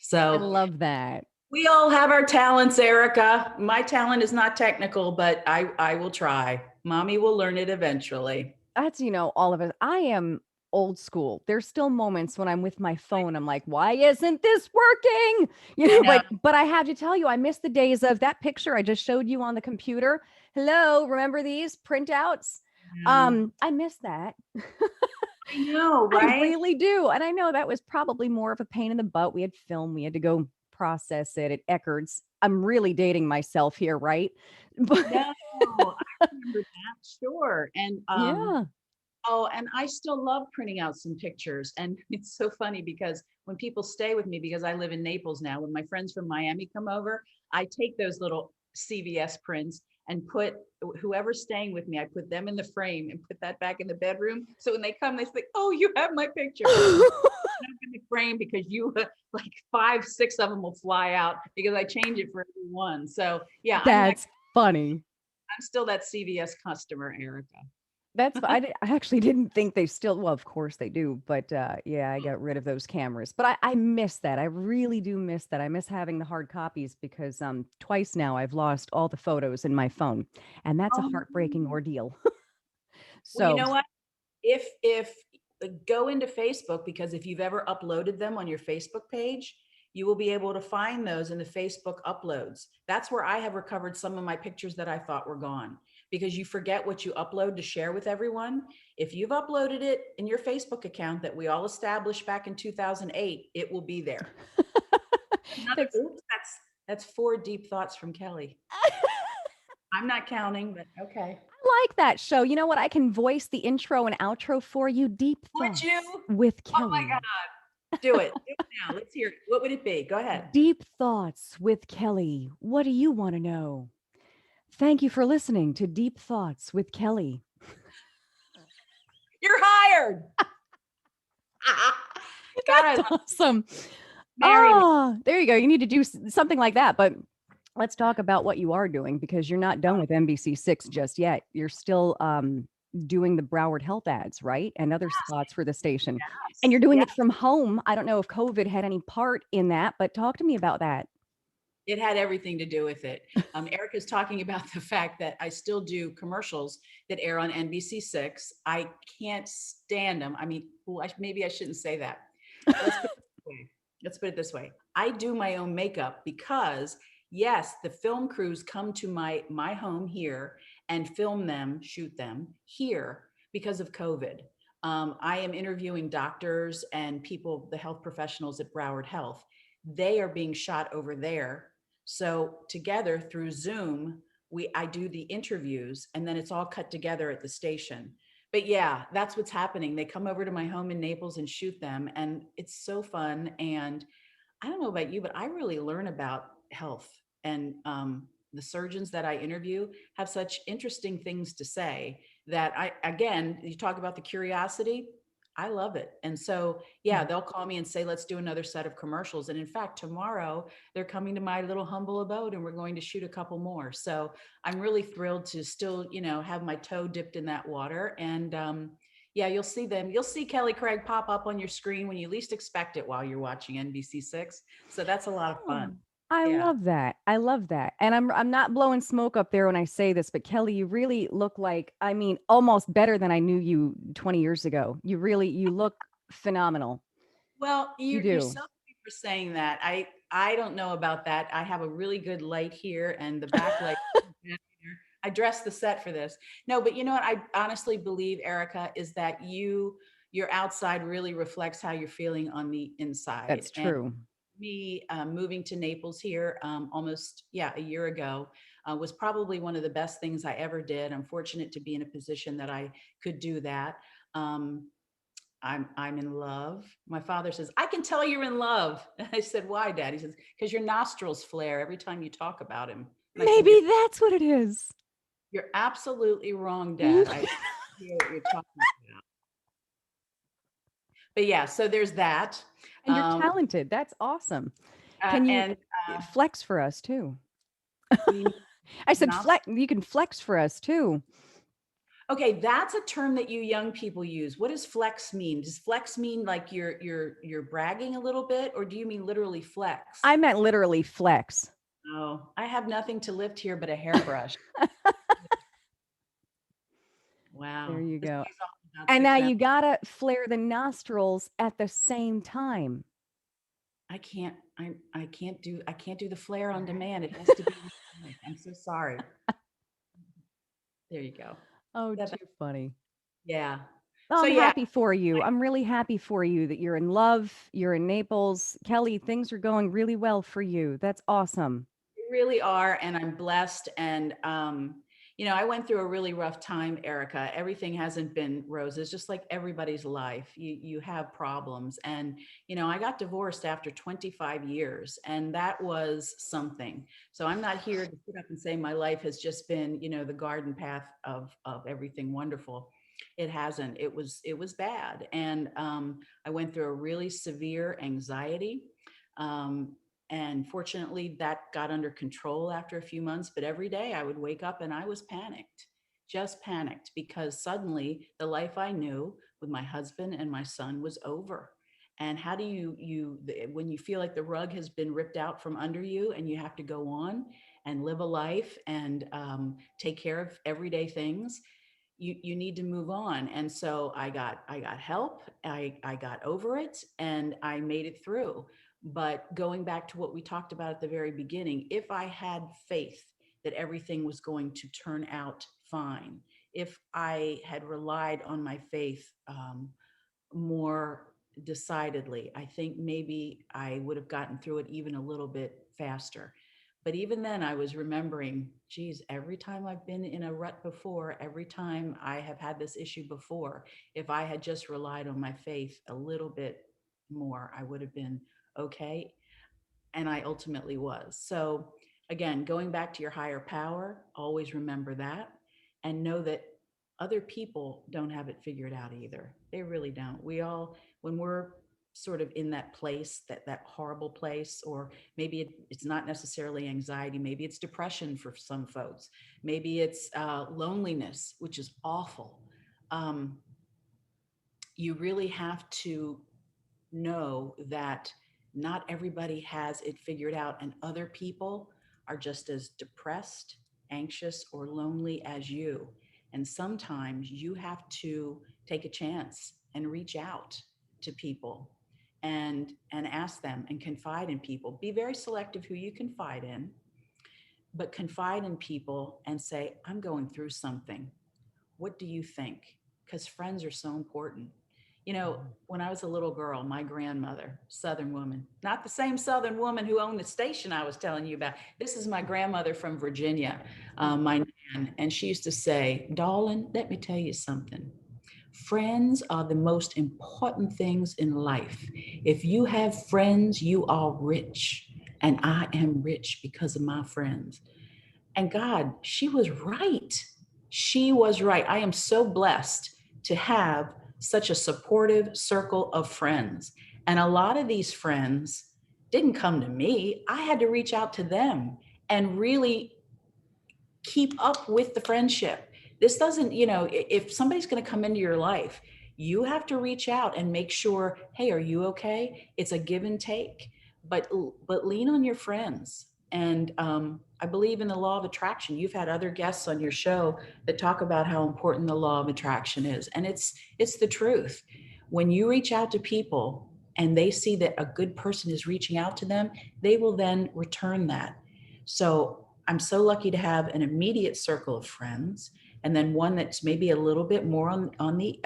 So love that. we all have our talents, Erica. My talent is not technical, but I will try. Mommy will learn it eventually. That's, all of us. I am old school. There's still moments when I'm with my phone. I'm like, why isn't this working? I know. But I have to tell you, I miss the days of that picture I just showed you on the computer. Hello, remember these printouts? I miss that. I know, I right? really do. And I know that was probably more of a pain in the butt. We had film, we had to go process it at Eckerd's. I'm really dating myself here, right? But No, I remember that. Sure. And yeah. oh, and I still love printing out some pictures. And it's so funny because when people stay with me, because I live in Naples now, when my friends from Miami come over, I take those little CVS prints and put whoever's staying with me, I put them in the frame and put that back in the bedroom. So when they come, they say, "Oh, you have my picture." In the frame because you like five, six of them will fly out because I change it for every one. So yeah, That's funny. I'm still that CVS customer, Erica. I actually didn't think they still well, of course they do, but, yeah, I got rid of those cameras, but I miss that, I really do miss that, I miss having the hard copies because, twice now I've lost all the photos in my phone, and that's a Oh, heartbreaking ordeal. well, you So know what? If go into Facebook, because if you've ever uploaded them on your Facebook page, you will be able to find those in the Facebook uploads. That's where I have recovered some of my pictures that I thought were gone, because you forget what you upload to share with everyone. If you've uploaded it in your Facebook account that we all established back in 2008, it will be there. Another, that's oops, that's four deep thoughts from Kelly. I'm not counting, but okay. I like that show, you know what, I can voice the intro and outro for you, Deep Would you? Thoughts with Oh my Kelly. God. Do it. Do it now. Let's hear it. What would it be? Go ahead. Deep Thoughts with Kelly, what do you wanna know? Thank you for listening to Deep Thoughts with Kelly. You're hired. God, I That's love awesome. marry me. Oh, there you go. You need to do something like that. But let's talk about what you are doing because you're not done with NBC6 just yet. You're still doing the Broward Health ads, right? And other spots for the station. And Yes. you're doing Yeah. it from home. I don't know if COVID had any part in that, but talk to me about that. It had everything to do with it. Erica's talking about the fact that I still do commercials that air on NBC6. I can't stand them. I mean, well, maybe I shouldn't say that. Let's put it this way. Let's put it this way. I do my own makeup because yes, the film crews come to my home here and film them, shoot them here because of COVID. I am interviewing doctors and people, the health professionals at Broward Health. They are being shot over there. So together through Zoom, I do the interviews and then it's all cut together at the station. But yeah, that's what's happening. They come over to my home in Naples and shoot them, and it's so fun. And I don't know about you, but I really learn about health. And the surgeons that I interview have such interesting things to say that again, you talk about the curiosity. I love it. And so, yeah, they'll call me and say, let's do another set of commercials. And in fact, tomorrow they're coming to my little humble abode and we're going to shoot a couple more. So I'm really thrilled to still, have my toe dipped in that water. And yeah, you'll see them. You'll see Kelly Craig pop up on your screen when you least expect it while you're watching NBC6. So that's a lot of Oh, fun. I Yeah. love that. I love that. And I'm not blowing smoke up there when I say this, but Kelly, you really look like, I mean, almost better than I knew you 20 years ago. You look phenomenal. Well, You you're do. so sweet for saying that. I don't know about that. I have a really good light here and the backlight. I dressed the set for this. No, but you know what I honestly believe, Erica, is that your outside really reflects how you're feeling on the inside. That's And true. me moving to Naples here almost a year ago was probably one of the best things I ever did. I'm fortunate to be in a position that I could do that. Um, I'm in love. My father says, I can tell you're in love. And I said, why, Dad? He says, because your nostrils flare every time you talk about him. And I said, Maybe that's what it is. you're absolutely wrong, And Dad. I hear what you're talking about. But yeah, so there's that. you're Um, talented. That's awesome. Can you and flex for us too? what do you mean? I said Nos- flex. You can flex for us too. okay, that's a term that you young people use. What does flex mean? Does flex mean like you're bragging a little bit, or do you mean literally flex? I meant literally flex. Oh, I have nothing to lift here but a hairbrush. There Wow. you This go. pays off about And now 6 hours. you gotta flare the nostrils at the same time. I can't do the flare on demand. It has to be live. I'm so sorry. There you go. Oh, That, too funny. yeah. Oh, So I'm yeah, happy for you. I'm really happy for you that you're in love, you're in Naples. Kelly, things are going really well for you. That's awesome. they really are, and I'm blessed. And I went through a really rough time, Erica. Everything hasn't been roses, just like everybody's life. You have problems, and I got divorced after 25 years, and that was something. So I'm not here to sit up and say my life has just been, the garden path of everything wonderful. It hasn't. It was bad, and I went through a really severe anxiety. Um, and fortunately, that got under control after a few months. But every day I would wake up and I was panicked, just panicked, because suddenly the life I knew with my husband and my son was over. And how do when you feel like the rug has been ripped out from under you and you have to go on and live a life and take care of everyday things, you need to move on. And so I got help. I got over it and I made it through. But going back to what we talked about at the very beginning, if I had faith that everything was going to turn out fine, if I had relied on my faith more decidedly, I think maybe I would have gotten through it even a little bit faster. But even then, I was remembering, geez, every time I've been in a rut before, every time I have had this issue before, if I had just relied on my faith a little bit more, I would have been okay. And I ultimately was. So, again, going back to your higher power, always remember that and know that other people don't have it figured out either. They really don't. We all, when we're sort of in that place, that horrible place, or maybe it's not necessarily anxiety, maybe it's depression for some folks, maybe it's loneliness, which is awful. Um, you really have to know that not everybody has it figured out, and other people are just as depressed, anxious, or lonely as you. And sometimes you have to take a chance and reach out to people and ask them and confide in people. Be very selective who you confide in, but confide in people and say, I'm going through something. What do you think? Because friends are so important. When I was a little girl, my grandmother, Southern woman, not the same Southern woman who owned the station I was telling you about. This is my grandmother from Virginia, my nan. And she used to say, darling, let me tell you something. Friends are the most important things in life. If you have friends, you are rich. And I am rich because of my friends. And God, she was right. She was right. I am so blessed to have such a supportive circle of friends. And a lot of these friends didn't come to me. I had to reach out to them and really keep up with the friendship. This doesn't, if somebody's going to come into your life, you have to reach out and make sure, hey, are you okay? It's a give and take, but lean on your friends. And I believe in the law of attraction. You've had other guests on your show that talk about how important the law of attraction is, and it's the truth. When you reach out to people and they see that a good person is reaching out to them, they will then return that. So I'm so lucky to have an immediate circle of friends, and then one that's maybe a little bit more on the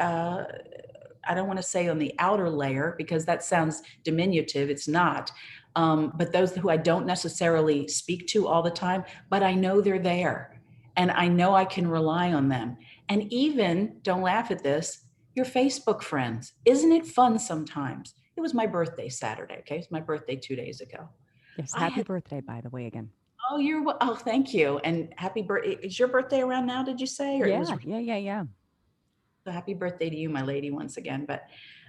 I don't want to say on the outer layer because that sounds diminutive. It's not. But those who I don't necessarily speak to all the time, but I know they're there and I know I can rely on them. And even, don't laugh at this, your Facebook friends. Isn't it fun sometimes? It was my birthday Saturday. Okay. It's my birthday 2 days ago. Yes, I happy had, birthday, by the way, again. thank you. And happy birthday. Is your birthday around now, did you say? Or it was Yeah, yeah, yeah, yeah. so happy birthday to you, my lady, once again. But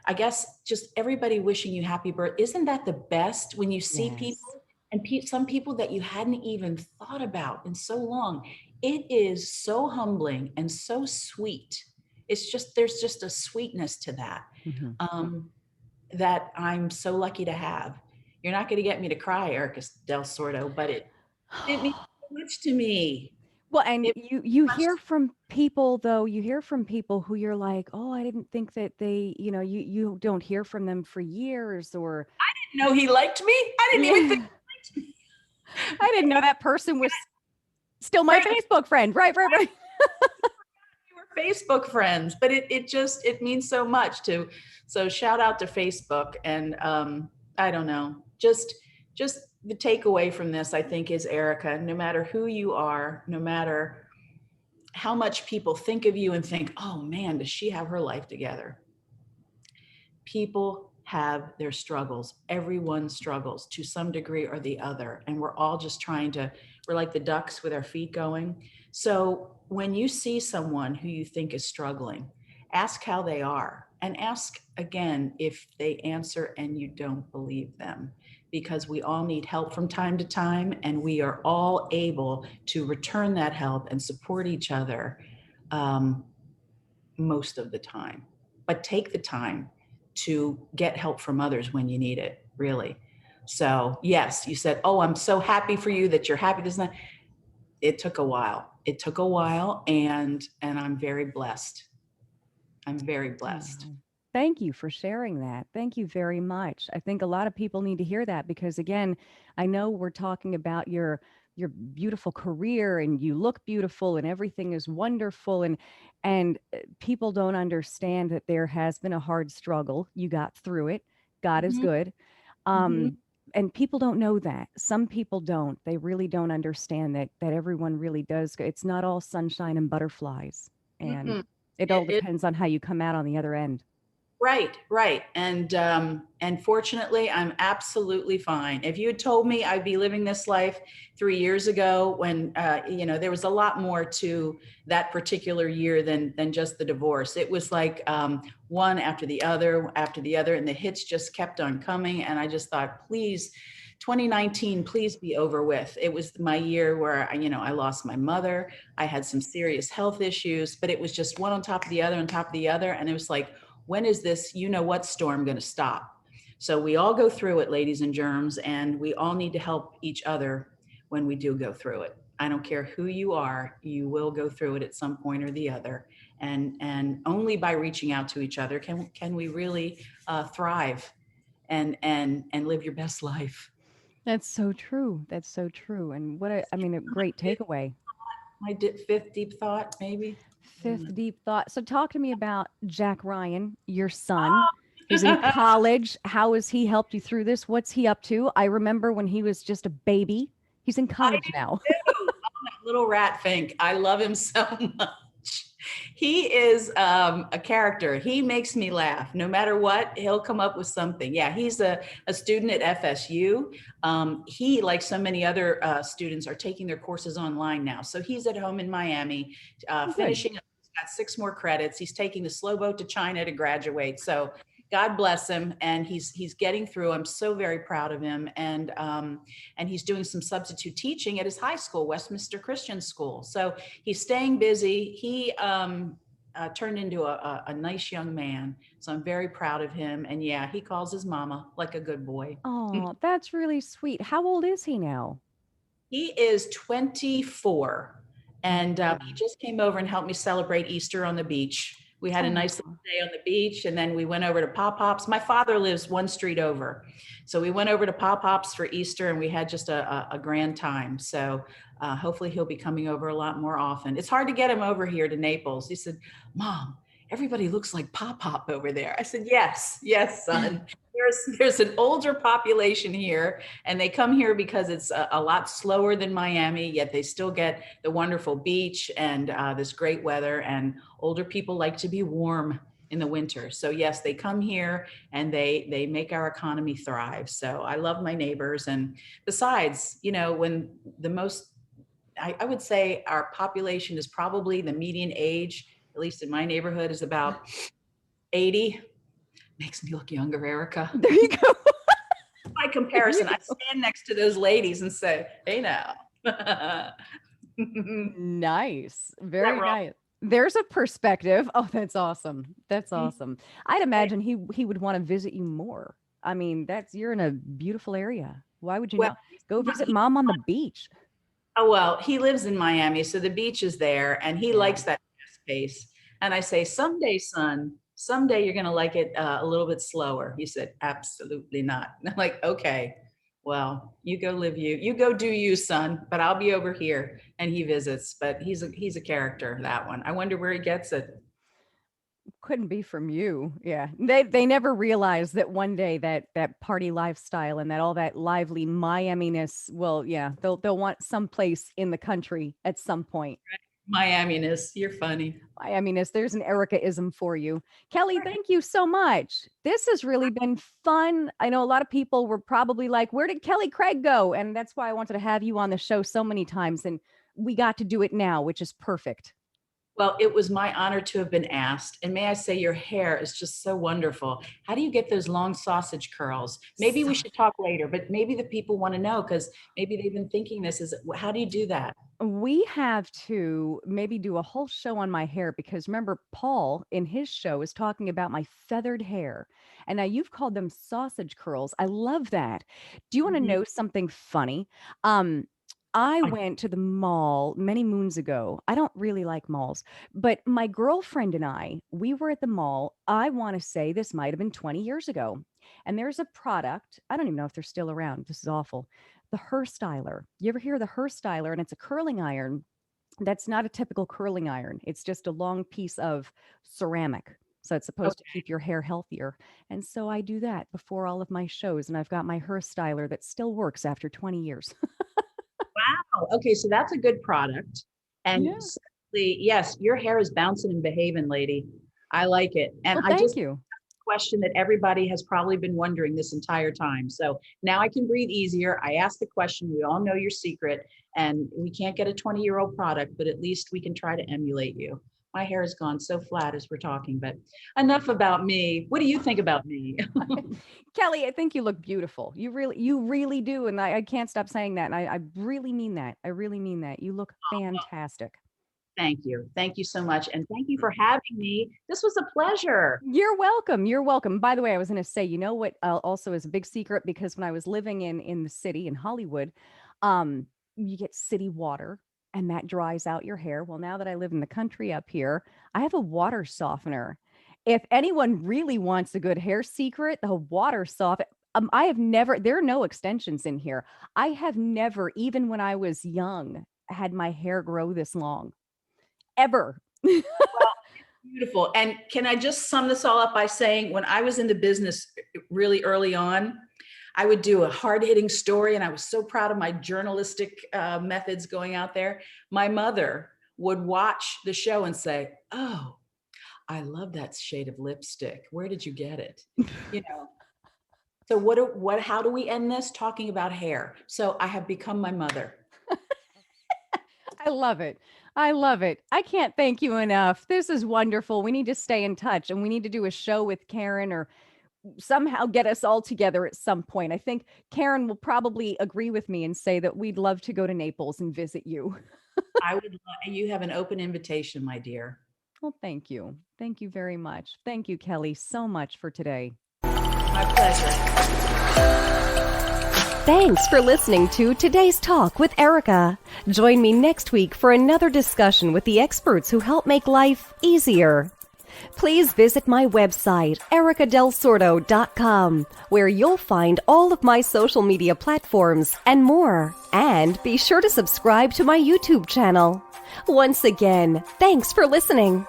I guess just everybody wishing you happy birthday. Isn't that the best when you see Yes. people and some people that you hadn't even thought about in so long? It is so humbling and so sweet. It's just, there's just a sweetness to that, Mhm. that I'm so lucky to have. You're not going to get me to cry, Erica Del Sordo, but it means so much to me. Well, and It you means so hear from people though, you hear from people who you're like, "Oh, I didn't think that they, you don't hear from them for years," or much. No, he liked me. I didn't even think yeah, he liked me. I didn't know that person was still my Right. Facebook friend. Right, right, right. We were Facebook friends, but it means so much to, so shout out to Facebook. And I don't know, just the takeaway from this, I think, is, Erica, no matter who you are, no matter how much people think of you and think, oh man, does she have her life together? People have their struggles. Everyone struggles to some degree or the other. And we're all just we're like the ducks with our feet going. So when you see someone who you think is struggling, ask how they are, and ask again if they answer and you don't believe them, because we all need help from time to time, and we are all able to return that help and support each other um, most of the time. But take the time to get help from others when you need it, really. So yes, you said, oh, I'm so happy for you that you're happy. This and that. It took a while. It took a while, and I'm very blessed. I'm very blessed. Oh, thank you for sharing that. Thank you very much. I think a lot of people need to hear that because again, I know we're talking about your beautiful career and you look beautiful and everything is wonderful and people don't understand that there has been a hard struggle. You got through it. God is Mhm, good. mhm, Um and people don't know that. Some people don't. They really don't understand that everyone really does. It's not all sunshine and butterflies. And mm-mm. it all It, depends on how you come out on the other end. Right, right. And fortunately, I'm absolutely fine. If you had told me I'd be living this life 3 years ago, when there was a lot more to that particular year than just the divorce. It was like one after the other, and the hits just kept on coming. And I just thought, please, 2019, please be over with. It was my year where I lost my mother. I had some serious health issues, but it was just one on top of the other on top of the other, and it was like, when is this what storm going to stop? So we all go through it, ladies and germs, and we all need to help each other when we do go through it. I don't care who you are, you will go through it at some point or the other. And only by reaching out to each other can we really thrive and live your best life. That's so true. That's so true. And I mean, a great takeaway. Fifth deep thought, maybe. Fifth deep thought. So talk to me about Jack Ryan, your son. He's in college. How has he helped you through this? What's he up to? I remember when he was just a baby. He's in I college now. do. Oh, that little rat Fink. I love him so much. He is a character. He makes me laugh. No matter what, he'll come up with something. Yeah, he's a student at FSU. He, like so many other students, are taking their courses online now. So he's at home in Miami, Oh, good. finishing up got 6 more credits. He's taking the slow boat to China to graduate. So God bless him, and he's getting through. I'm so very proud of him, and he's doing some substitute teaching at his high school, Westminster Christian School. So he's staying busy. He turned into a nice young man. So I'm very proud of him. And yeah, he calls his mama like a good boy. Oh, that's really sweet. How old is he now? He is 24, and he Mm. just came over and helped me celebrate Easter on the beach. We had a nice little Oh, day on the beach, and then we went over to Poppops. My father lives one street over, so we went over to Poppops for Easter, and we had just a grand time. So hopefully he'll be coming over a lot more often. It's hard to get him over here to Naples. He said, "Mom, everybody looks like Pop Pop over there." I said, "Yes, yes, son. There's an older population here, and they come here because it's a lot slower than Miami, yet they still get the wonderful beach and this great weather. And older people like to be warm in the winter. So yes, they come here and they make our economy thrive. So I love my neighbors. And besides, when the most, I would say our population is probably the median age, at least in my neighborhood, is about 80. Makes me look younger, Erica. there you go. By There you comparison, I go. stand next to those ladies and say, "Hey now." Is Nice. that Very wrong? nice. There's a perspective. Oh, that's awesome. That's Mm, awesome. I'd right. imagine he would want to visit you more. I mean, you're in a beautiful area. Why would you Well, not go visit he, mom on the beach? oh well, he lives in Miami, so the beach is there, and he Yeah. likes that fast pace. And I say, "Someday, son, someday you're going to like it a little bit slower." He said, "Absolutely not." And I'm like, "Okay, well, you go live you go do you, son. But I'll be over here." And he visits, but he's a character, that one. I wonder where he gets it. Couldn't be from you. Yeah. They never realized that one day that party lifestyle and that all that lively Miami-ness, well, yeah, they'll want someplace in the country at some point. Miami-ness. You're funny. Miami-ness, there's an Erica-ism for you. Kelly, thank you so much. This has really been fun. I know a lot of people were probably like, where did Kelly Craig go? And that's why I wanted to have you on the show so many times. And we got to do it now, which is perfect. Well, it was my honor to have been asked. And may I say, your hair is just so wonderful. How do you get those long sausage curls? Maybe we So should talk later, but maybe the people want to know because maybe they've been thinking this is how do you do that? we have to maybe do a whole show on my hair because remember, Paul in his show is talking about my feathered hair. And now you've called them sausage curls. I love that. Do you want to Mhm. know something funny? Um, I I- went to the mall many moons ago. I don't really like malls, but my girlfriend and we were at the mall. I want to say this might have been 20 years ago. And there's a product, I don't even know if they're still around. This is awful, the hair styler. You ever hear of the hair styler? And it's a curling iron that's not a typical curling iron. It's just a long piece of ceramic. So it's supposed to Okay. keep your hair healthier. And so I do that before all of my shows. And I've got my hair styler that still works after 20 years. Wow. Okay. So that's a good product. And Yeah. secondly, yes, your hair is bouncing and behaving, lady. I like it. And Well, I thank just you. question that everybody has probably been wondering this entire time. So now I can breathe easier. I asked the question. We all know your secret, and we can't get a 20-year-old product, but at least we can try to emulate you. My hair has gone so flat as we're talking, but enough about me. What do you think about me? Kelly, I think you look beautiful. You really do. And I can't stop saying that. And I really mean that. I really mean that. You look fantastic. Thank you. Thank you so much. And thank you for having me. This was a pleasure. You're welcome. You're welcome. By the way, I was going to say, you know what also is a big secret because when I was living in the city in Hollywood, um, you get city water and that dries out your hair. Well, now that I live in the country up here, I have a water softener. If anyone really wants a good hair secret, the water softener. I have never, there are no extensions in here. I have never, even when I was young, had my hair grow this long ever. Beautiful. And can I just sum this all up by saying when I was in the business really early on, I would do a hard hitting story, and I was so proud of my journalistic methods going out there. My mother would watch the show and say, "Oh, I love that shade of lipstick. Where did you get it?" You know. So how do we end this? Talking about hair. So I have become my mother. I love it. I love it. I can't thank you enough. This is wonderful. We need to stay in touch and we need to do a show with Karen or somehow get us all together at some point. I think Karen will probably agree with me and say that we'd love to go to Naples and visit you. I would, you have an open invitation, my dear. Well, thank you. Thank you very much. Thank you, Kelly, so much for today. My pleasure. Thanks for listening to Today's Talk with Erika. Join me next week for another discussion with the experts who help make life easier. Please visit my website, erikadelsordo.com, where you'll find all of my social media platforms and more. And be sure to subscribe to my YouTube channel. Once again, thanks for listening.